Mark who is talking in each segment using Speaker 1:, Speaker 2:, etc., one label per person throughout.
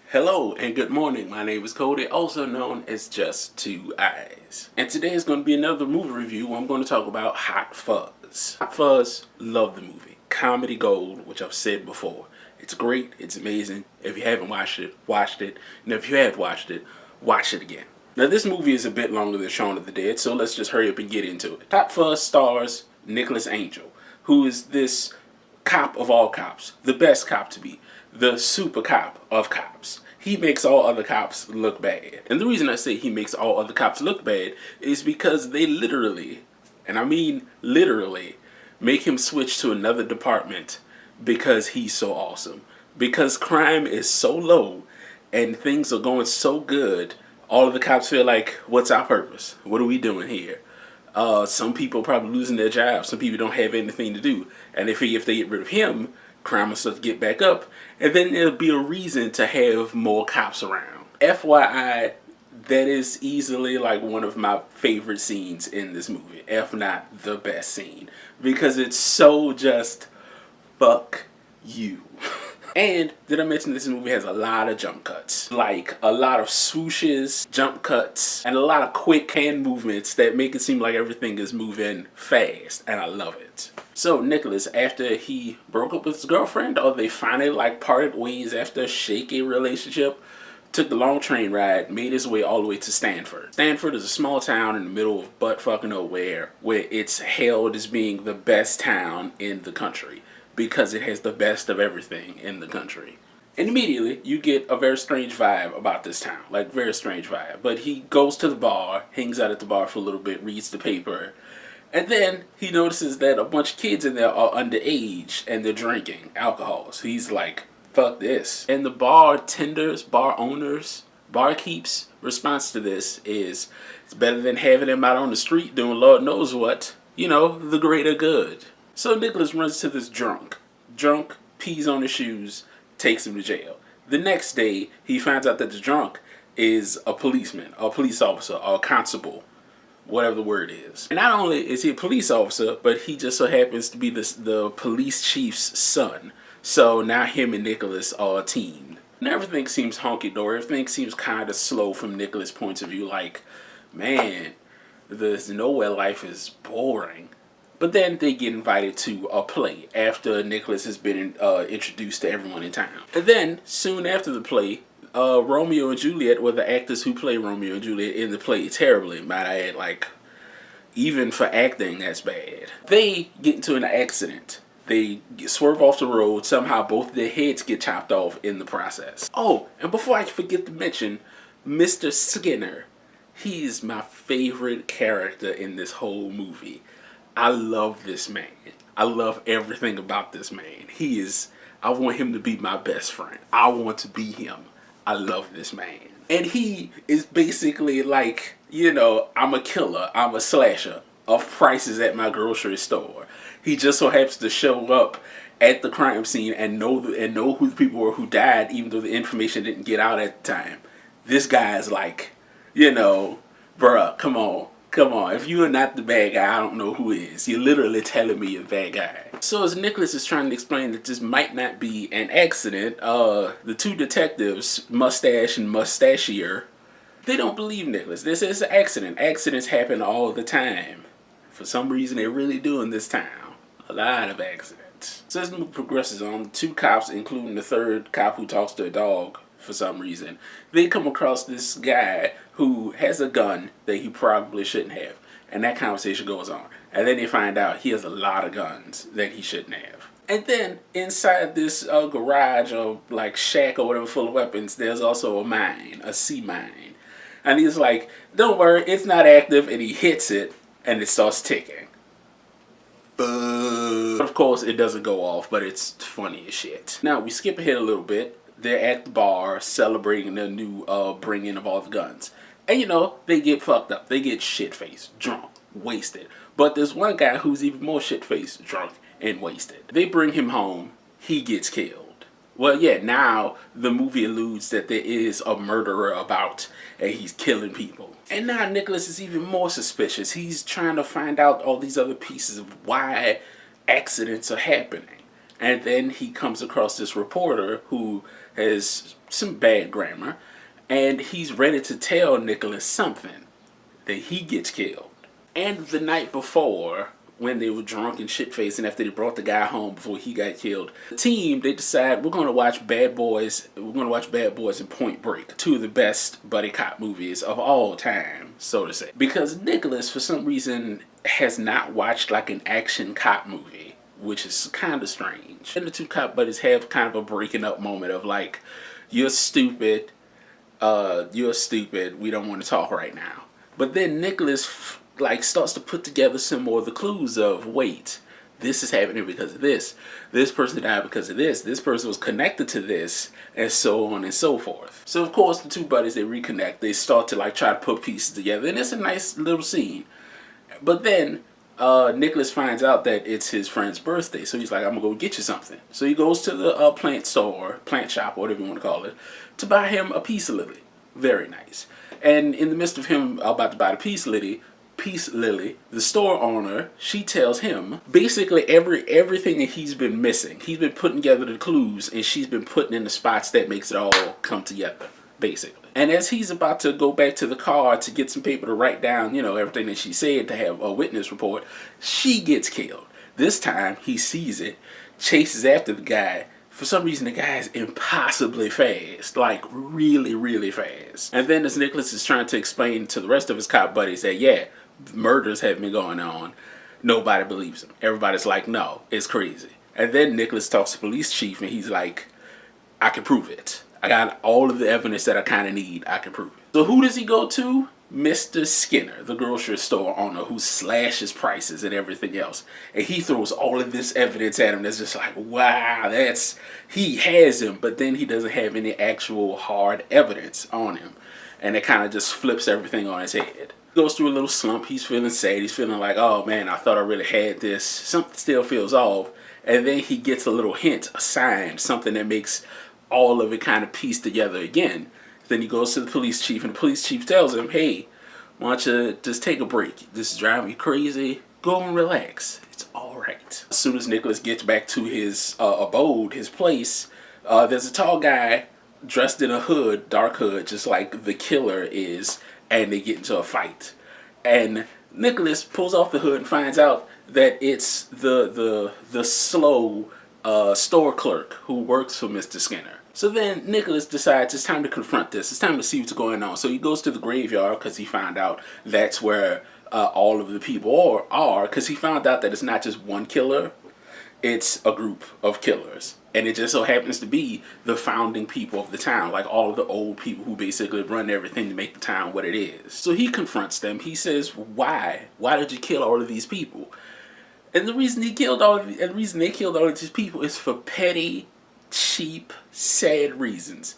Speaker 1: Hello and good morning. My name is Cody, also known as Just Two Eyes. And today is going to be another movie review. I'm going to talk about Hot Fuzz. Hot Fuzz, love the movie. Comedy gold, which I've said before. It's great, it's amazing. If you haven't watched it, watched it. And if you have watched it, watch it again. Now this movie is a bit longer than Shaun of the Dead, so let's just hurry up and get into it. Hot Fuzz stars Nicholas Angel, who is this cop of all cops, the best cop to be, the super cop of cops. He makes all other cops look bad. And the reason I say he makes all other cops look bad is because they literally, and I mean literally, make him switch to another department because he's so awesome. Because crime is so low and things are going so good, all of the cops feel like, what's our purpose? What are we doing here? Some people are probably losing their jobs. Some people don't have anything to do. And they figure if they get rid of him, crime will start to get back up. And then there'll be a reason to have more cops around. FYI, that is easily like one of my favorite scenes in this movie. If not the best scene. Because it's so just, fuck you. And did I mention this movie has a lot of jump cuts? Like a lot of swooshes, jump cuts, and a lot of quick hand movements that make it seem like everything is moving fast, and I love it. So Nicholas, after he broke up with his girlfriend, or they finally like parted ways after a shaky relationship, took the long train ride, made his way all the way to Stanford. Stanford is a small town in the middle of butt fucking nowhere, where it's hailed as being the best town in the country. Because it has the best of everything in the country. And immediately, you get a very strange vibe about this town. Like, very strange vibe. But he goes to the bar, hangs out at the bar for a little bit, reads the paper. And then he notices that a bunch of kids in there are underage and they're drinking alcohol. So he's like, fuck this. And the bartenders, bar owners, barkeeps' response to this is, it's better than having them out on the street doing Lord knows what. You know, the greater good. So Nicholas runs to this drunk. Drunk, pees on his shoes, takes him to jail. The next day, he finds out that the drunk is a policeman, or a police officer, or a constable, whatever the word is. And not only is he a police officer, but he just so happens to be the police chief's son. So now him and Nicholas are teamed. And everything seems honky-dory. Everything seems kind of slow from Nicholas' point of view. Like, man, this nowhere life is boring. But then they get invited to a play after Nicholas has been introduced to everyone in town. And then, soon after the play, Romeo and Juliet were the actors who play Romeo and Juliet in the play terribly, might I add. Like, even for acting, that's bad. They get into an accident. They swerve off the road. Somehow both their heads get chopped off in the process. Oh, and before I forget to mention, Mr. Skinner. He's my favorite character in this whole movie. I love this man. I love everything about this man. I want him to be my best friend. I want to be him. I love this man. And he is basically like, you know, I'm a killer. I'm a slasher of prices at my grocery store. He just so happens to show up at the crime scene and know who the people were who died, even though the information didn't get out at the time. This guy is like, you know, bruh, come on. Come on, if you are not the bad guy, I don't know who is. You're literally telling me you're the bad guy. So as Nicholas is trying to explain that this might not be an accident, the two detectives, Mustache and Mustachier, they don't believe Nicholas. This is an accident. Accidents happen all the time. For some reason, they really do in this town. A lot of accidents. So as the movie progresses on, two cops, including the third cop who talks to a dog, for some reason, they come across this guy who has a gun that he probably shouldn't have. And that conversation goes on. And then they find out he has a lot of guns that he shouldn't have. And then inside this garage or like shack or whatever full of weapons, there's also a mine, a sea mine. And he's like, don't worry, it's not active. And he hits it and it starts ticking. But of course, it doesn't go off, but it's funny as shit. Now, we skip ahead a little bit. They're at the bar celebrating the new bringing of all the guns. And you know, they get fucked up. They get shit-faced, drunk, wasted. But there's one guy who's even more shit-faced, drunk, and wasted. They bring him home. He gets killed. Well, yeah, now the movie alludes that there is a murderer about and he's killing people. And now Nicholas is even more suspicious. He's trying to find out all these other pieces of why accidents are happening. And then he comes across this reporter who has some bad grammar, and he's ready to tell Nicholas something, that he gets killed. And the night before, when they were drunk and shit-faced, and after they brought the guy home before he got killed, the team, they decide we're going to watch Bad Boys. We're going to watch Bad Boys and Point Break, two of the best buddy cop movies of all time, so to say. Because Nicholas, for some reason, has not watched like an action cop movie, which is kind of strange. And the two cop buddies have kind of a breaking up moment of like, you're stupid, we don't want to talk right now. But then Nicholas like starts to put together some more of the clues of, wait, this is happening because of this person died because of this person was connected to this, and so on and so forth. So of course the two buddies, they reconnect, they start to like try to put pieces together, and it's a nice little scene. But then Nicholas finds out that it's his friend's birthday, so he's like, I'm gonna go get you something. So he goes to the plant shop, whatever you want to call it, to buy him a peace lily. Very nice. And in the midst of him about to buy the peace lily, the store owner, she tells him basically everything that he's been missing. He's been putting together the clues, and she's been putting in the spots that makes it all come together, basically. And as he's about to go back to the car to get some paper to write down, you know, everything that she said to have a witness report, she gets killed. This time he sees it, chases after the guy. For some reason, the guy is impossibly fast, like really, really fast. And then as Nicholas is trying to explain to the rest of his cop buddies that, yeah, murders have been going on, nobody believes him. Everybody's like, no, it's crazy. And then Nicholas talks to the police chief, and he's like, I can prove it. I got all of the evidence that I kind of need. I can prove it. So who does he go to? Mr. Skinner, the grocery store owner who slashes prices and everything else. And he throws all of this evidence at him that's just like, wow, he has him, but then he doesn't have any actual hard evidence on him. And it kind of just flips everything on his head. He goes through a little slump. He's feeling sad. He's feeling like, oh man, I thought I really had this. Something still feels off. And then he gets a little hint, a sign, something that makes all of it kind of piece together again. Then he goes to the police chief, and the police chief tells him, hey, why don't you just take a break? This is driving you crazy. Go and relax. It's all right. As soon as Nicholas gets back to his abode, his place, there's a tall guy dressed in a hood, dark hood, just like the killer is, and they get into a fight. And Nicholas pulls off the hood and finds out that it's the slow store clerk who works for Mr. Skinner. So then Nicholas decides it's time to confront this. It's time to see what's going on. So he goes to the graveyard because he found out that's where all of the people are. Because he found out that it's not just one killer, it's a group of killers. And it just so happens to be the founding people of the town, like all of the old people who basically run everything to make the town what it is. So he confronts them. He says, why? Why did you kill all of these people? And the reason they killed all of these people is for petty, cheap, sad reasons.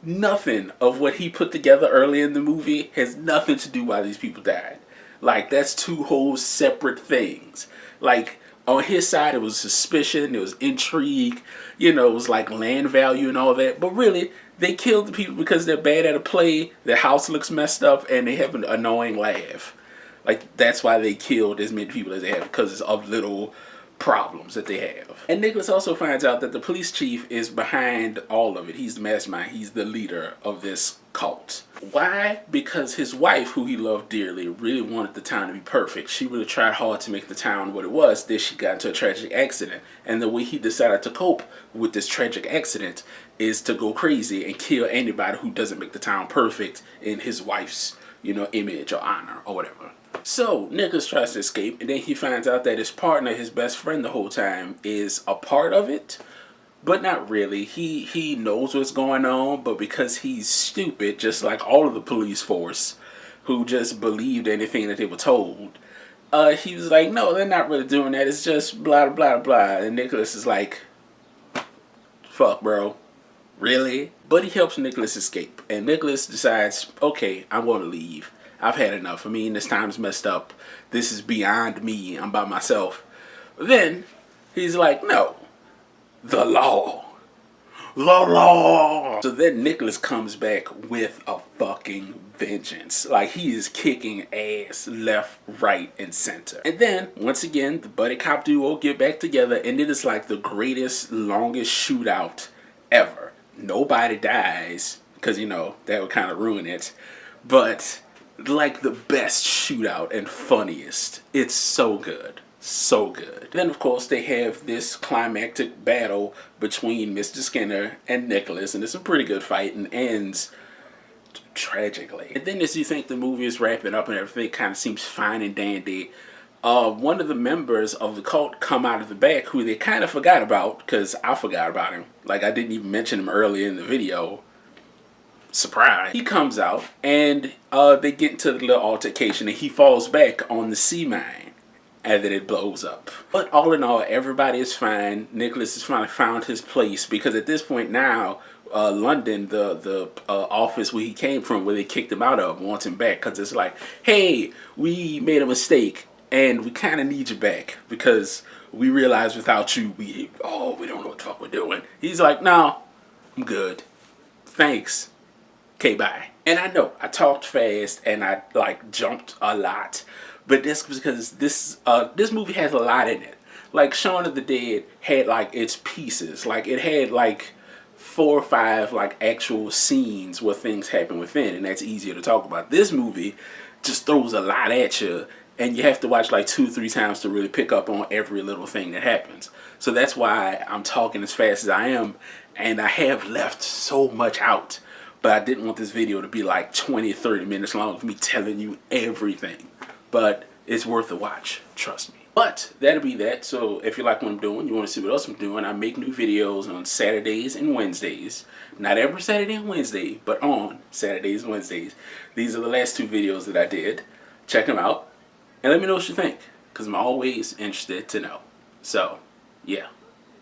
Speaker 1: Nothing of what he put together early in the movie has nothing to do why these people died. Like, that's two whole separate things. Like, on his side, it was suspicion, it was intrigue, it was like land value and all that. But really, they killed the people because they're bad at a play, their house looks messed up, and they have an annoying laugh. Like, that's why they killed as many people as they have, because of little problems that they have. And Nicholas also finds out that the police chief is behind all of it. He's the mastermind. He's the leader of this cult. Why? Because his wife, who he loved dearly, really wanted the town to be perfect. She really tried hard to make the town what it was. Then she got into a tragic accident. And the way he decided to cope with this tragic accident is to go crazy and kill anybody who doesn't make the town perfect in his wife's, image or honor or whatever. So Nicholas tries to escape, and then he finds out that his partner, his best friend the whole time, is a part of it, but not really. He knows what's going on, but because he's stupid, just like all of the police force, who just believed anything that they were told, he was like, no, they're not really doing that. It's just blah, blah, blah. And Nicholas is like, fuck, bro. Really? But he helps Nicholas escape, and Nicholas decides, okay, I'm going to leave. I've had enough. I mean, this time's messed up. This is beyond me. I'm by myself. Then he's like, no, the law. la la. So then Nicholas comes back with a fucking vengeance. Like, he is kicking ass left, right, and center. And then, once again, the buddy cop duo get back together, and it is like the greatest, longest shootout ever. Nobody dies, because, you know, that would kind of ruin it. But, like, the best shootout and funniest. It's so good. So good. Then, of course, they have this climactic battle between Mr. Skinner and Nicholas, and it's a pretty good fight and ends tragically. And then as you think the movie is wrapping up and everything kind of seems fine and dandy, one of the members of the cult come out of the back who they kind of forgot about, because I forgot about him. Like, I didn't even mention him earlier in the video. Surprise. He comes out and they get into the little altercation and he falls back on the sea mine. And then it blows up. But all in all, everybody is fine. Nicholas has finally found his place, because at this point now, London, the office where he came from, where they kicked him out of, wants him back, because it's like, hey, we made a mistake and we kind of need you back because we realize without you, we don't know what the fuck we're doing. He's like, no, I'm good. Thanks. Okay, bye. And I know I talked fast and I like jumped a lot. But that's because this movie has a lot in it. Like, Shaun of the Dead had like its pieces. Like, it had like 4 or 5 like actual scenes where things happen within, and that's easier to talk about. This movie just throws a lot at you, and you have to watch like 2 or 3 times to really pick up on every little thing that happens. So that's why I'm talking as fast as I am, and I have left so much out. But I didn't want this video to be like 20 or 30 minutes long of me telling you everything. But it's worth a watch, trust me. But that'll be that. So if you like what I'm doing, you want to see what else I'm doing, I make new videos on Saturdays and Wednesdays. Not every Saturday and Wednesday, but on Saturdays and Wednesdays. These are the last 2 videos that I did. Check them out and let me know what you think, because I'm always interested to know. So, yeah.